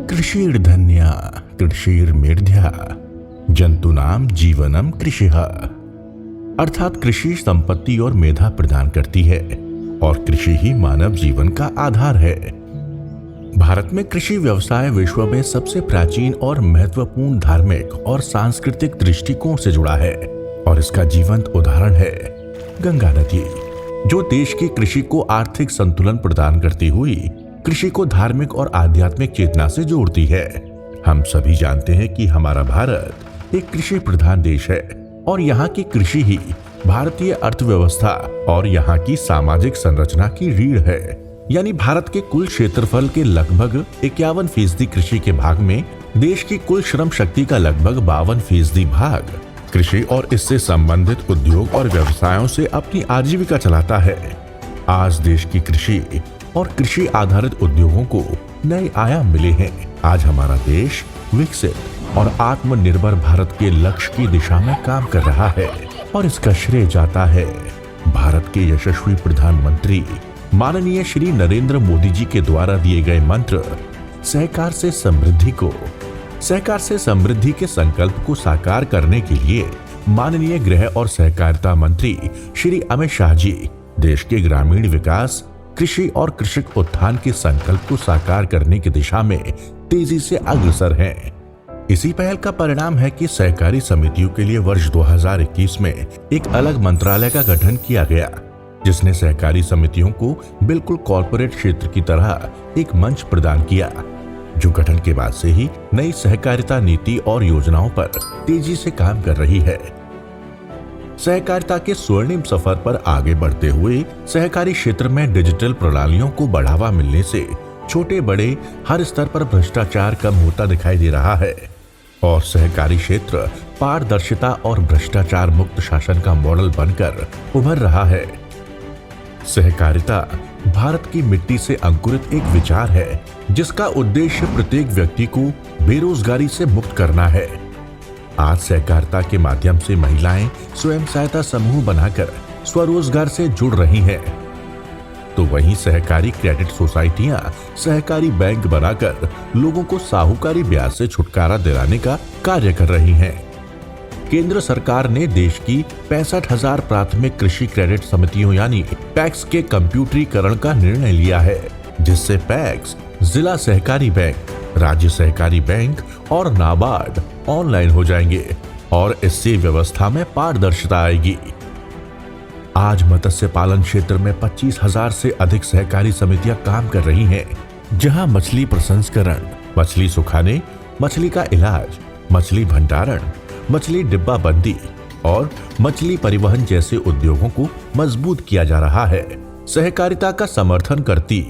कृषिर्धन्या कृषिर्मेध्या जंतुनाम जीवनम कृषिः। अर्थात कृषि संपत्ति और मेधा प्रदान करती है और कृषि ही मानव जीवन का आधार है। भारत में कृषि व्यवसाय विश्व में सबसे प्राचीन और महत्वपूर्ण धार्मिक और सांस्कृतिक दृष्टिकोण से जुड़ा है और इसका जीवंत उदाहरण है गंगा नदी, जो देश की कृषि को आर्थिक संतुलन प्रदान करती हुई कृषि को धार्मिक और आध्यात्मिक चेतना से जोड़ती है। हम सभी जानते हैं कि हमारा भारत एक कृषि प्रधान देश है और यहाँ की कृषि ही भारतीय अर्थव्यवस्था और यहाँ की सामाजिक संरचना की रीढ़ है। यानी भारत के कुल क्षेत्रफल के लगभग 51% कृषि के भाग में देश की कुल श्रम शक्ति का लगभग 52% भाग कृषि और इससे संबंधित उद्योग और व्यवसायों से अपनी आजीविका चलाता है। आज देश की कृषि और कृषि आधारित उद्योगों को नए आयाम मिले हैं। आज हमारा देश विकसित और आत्मनिर्भर भारत के लक्ष्य की दिशा में काम कर रहा है और इसका श्रेय जाता है भारत के यशस्वी प्रधानमंत्री माननीय श्री नरेंद्र मोदी जी के द्वारा दिए गए मंत्र सहकार से समृद्धि के संकल्प को साकार करने के लिए माननीय गृह और सहकारिता मंत्री श्री अमित शाह जी देश के ग्रामीण विकास, कृषि और कृषक उत्थान के संकल्प को साकार करने की दिशा में तेजी से अग्रसर हैं। इसी पहल का परिणाम है कि सहकारी समितियों के लिए वर्ष 2021 में एक अलग मंत्रालय का गठन किया गया, जिसने सहकारी समितियों को बिल्कुल कॉर्पोरेट क्षेत्र की तरह एक मंच प्रदान किया, जो गठन के बाद से ही नई सहकारिता नीति और योजनाओं पर तेजी से काम कर रही है। सहकारिता के स्वर्णिम सफर पर आगे बढ़ते हुए सहकारी क्षेत्र में डिजिटल प्रणालियों को बढ़ावा मिलने से छोटे बड़े हर स्तर पर भ्रष्टाचार कम होता दिखाई दे रहा है और सहकारी क्षेत्र पारदर्शिता और भ्रष्टाचार मुक्त शासन का मॉडल बनकर उभर रहा है। सहकारिता भारत की मिट्टी से अंकुरित एक विचार है, जिसका उद्देश्य प्रत्येक व्यक्ति को बेरोजगारी से मुक्त करना है। आज सहकारिता के माध्यम से महिलाएं स्वयं सहायता समूह बनाकर स्वरोजगार से जुड़ रही हैं, तो वहीं सहकारी क्रेडिट सोसाइटियां सहकारी बैंक बनाकर लोगों को साहूकारी ब्याज से छुटकारा दिलाने का कार्य कर रही हैं। केंद्र सरकार ने देश की 65,000 प्राथमिक कृषि क्रेडिट समितियों यानी पैक्स के कंप्यूटरीकरण का निर्णय लिया है, जिससे पैक्स, जिला सहकारी बैंक, राज्य सहकारी बैंक और नाबार्ड ऑनलाइन हो जाएंगे और इससे व्यवस्था में पारदर्शिता आएगी। आज मत्स्य पालन क्षेत्र में 25,000 से अधिक सहकारी समितियां काम कर रही हैं, जहां मछली प्रसंस्करण, मछली सुखाने, मछली का इलाज, मछली भंडारण, मछली डिब्बाबंदी और मछली परिवहन जैसे उद्योगों को मजबूत किया जा रहा है। सहकारिता का समर्थन करती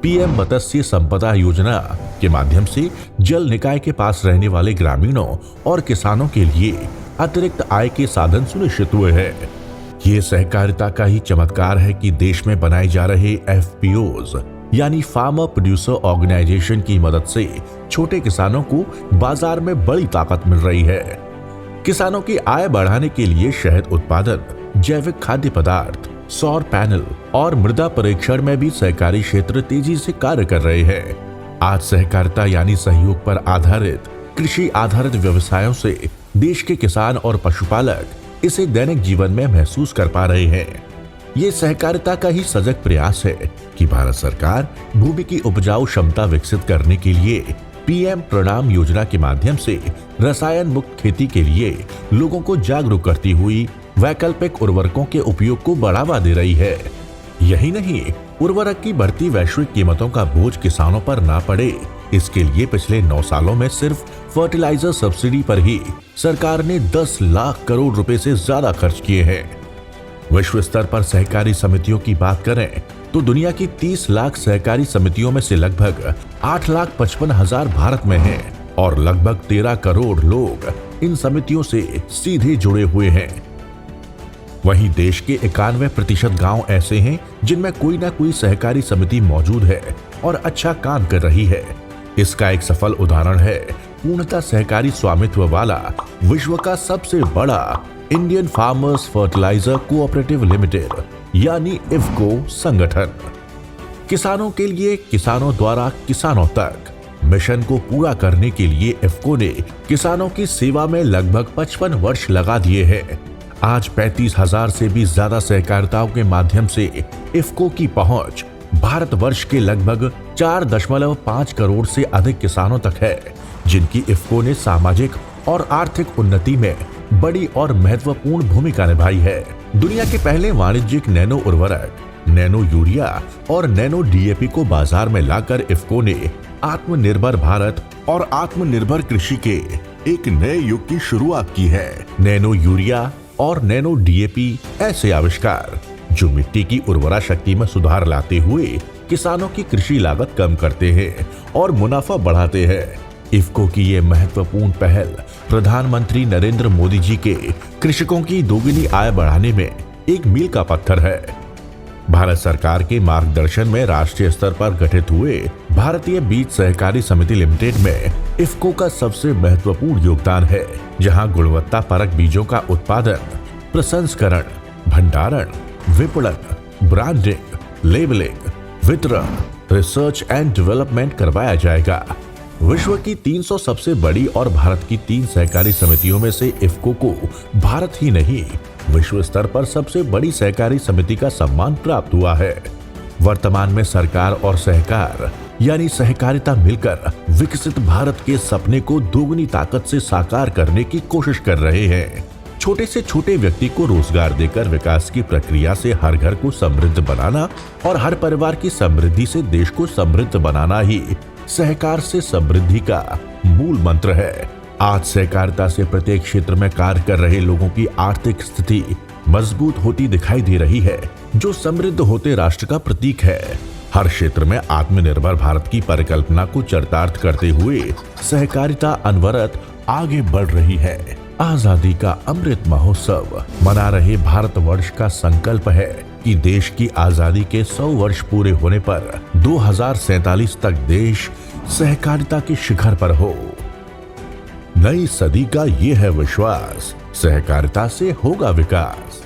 पीएम मत्स्य संपदा योजना के माध्यम से जल निकाय के पास रहने वाले ग्रामीणों और किसानों के लिए अतिरिक्त आय के साधन सुनिश्चित हुए हैं। ये सहकारिता का ही चमत्कार है कि देश में बनाए जा रहे एफपीओज यानी फार्मर प्रोड्यूसर ऑर्गेनाइजेशन की मदद से छोटे किसानों को बाजार में बड़ी ताकत मिल रही है। किसानों की आय बढ़ाने के लिए शहद उत्पादन, जैविक खाद्य पदार्थ, सौर पैनल और मृदा परीक्षण में भी सहकारी क्षेत्र तेजी से कार्य कर रहे हैं। आज सहकारिता यानी सहयोग पर आधारित कृषि आधारित व्यवसायों से देश के किसान और पशुपालक इसे दैनिक जीवन में महसूस कर पा रहे हैं। ये सहकारिता का ही सजग प्रयास है कि भारत सरकार भूमि की उपजाऊ क्षमता विकसित करने के लिए पीएम प्रणाम योजना के माध्यम से रसायन मुक्त खेती के लिए लोगों को जागरूक करती हुई वैकल्पिक उर्वरकों के उपयोग को बढ़ावा दे रही है। यही नहीं, उर्वरक की बढ़ती वैश्विक कीमतों का बोझ किसानों पर ना पड़े, इसके लिए पिछले 9 सालों में सिर्फ फर्टिलाइजर सब्सिडी पर ही सरकार ने 10 लाख करोड़ रुपए से ज्यादा खर्च किए हैं। विश्व स्तर पर सहकारी समितियों की बात करें तो दुनिया की 30 लाख सहकारी समितियों में से लगभग 8,55,000 भारत में हैं और लगभग 13 करोड़ लोग इन समितियों से सीधे जुड़े हुए हैं। वहीं देश के 91% गांव ऐसे हैं जिनमें कोई ना कोई सहकारी समिति मौजूद है और अच्छा काम कर रही है। इसका एक सफल उदाहरण है पूर्णतः सहकारी स्वामित्व वाला विश्व का सबसे बड़ा Indian farmers fertiliser cooperative limited यानी इफ्को संगठन। किसानों के लिए, किसानों द्वारा किसानों तक, मिशन को पूरा करने के लिए इफ्को ने किसानों की सेवा में लगभग 55 वर्ष लगा दिए हैं। आज 35,000 से भी ज्यादा सहकारिताओं के माध्यम से इफ्को की पहुंच भारतवर्ष के लगभग 4.5 करोड़ से अधिक किसानों तक है, जिनकी इफ्को ने सामाजिक और आर्थिक उन्नति में बड़ी और महत्वपूर्ण भूमिका निभाई है। दुनिया के पहले वाणिज्यिक नैनो उर्वरक, नैनो यूरिया और नैनो डीएपी को बाजार में लाकर इफ्को ने आत्मनिर्भर भारत और आत्मनिर्भर कृषि के एक नए युग की शुरुआत की है। नैनो यूरिया और नैनो डीएपी ऐसे आविष्कार जो मिट्टी की उर्वरा शक्ति में सुधार लाते हुए किसानों की कृषि लागत कम करते हैं और मुनाफा बढ़ाते हैं। इफ्को की ये महत्वपूर्ण पहल प्रधानमंत्री नरेंद्र मोदी जी के कृषकों की दोगुनी आय बढ़ाने में एक मील का पत्थर है। भारत सरकार के मार्गदर्शन में राष्ट्रीय स्तर पर गठित हुए भारतीय बीज सहकारी समिति लिमिटेड में इफ्को का सबसे महत्वपूर्ण योगदान है, जहां गुणवत्ता परक बीजों का उत्पादन, प्रसंस्करण, भंडारण, विपणन, ब्रांडिंग, लेबलिंग, वितरण, रिसर्च एंड डेवलपमेंट करवाया जाएगा। विश्व की 300 सबसे बड़ी और भारत की 3 सहकारी समितियों में से इफ्को को भारत ही नहीं, विश्व स्तर पर सबसे बड़ी सहकारी समिति का सम्मान प्राप्त हुआ है। वर्तमान में सरकार और सहकार यानी सहकारिता मिलकर विकसित भारत के सपने को दोगुनी ताकत से साकार करने की कोशिश कर रहे हैं। छोटे से छोटे व्यक्ति को रोजगार देकर विकास की प्रक्रिया से हर घर को समृद्ध बनाना और हर परिवार की समृद्धि से देश को समृद्ध बनाना ही सहकार से समृद्धि का मूल मंत्र है। आज सहकारिता से प्रत्येक क्षेत्र में कार्य कर रहे लोगों की आर्थिक स्थिति मजबूत होती दिखाई दे रही है, जो समृद्ध होते राष्ट्र का प्रतीक है। हर क्षेत्र में आत्मनिर्भर भारत की परिकल्पना को चरितार्थ करते हुए सहकारिता अनवरत आगे बढ़ रही है। आजादी का अमृत महोत्सव मना रहे भारतवर्ष का संकल्प है कि देश की आजादी के 100 वर्ष पूरे होने पर 2047 तक देश सहकारिता के शिखर पर हो। नई सदी का ये है विश्वास, सहकारिता से होगा विकास।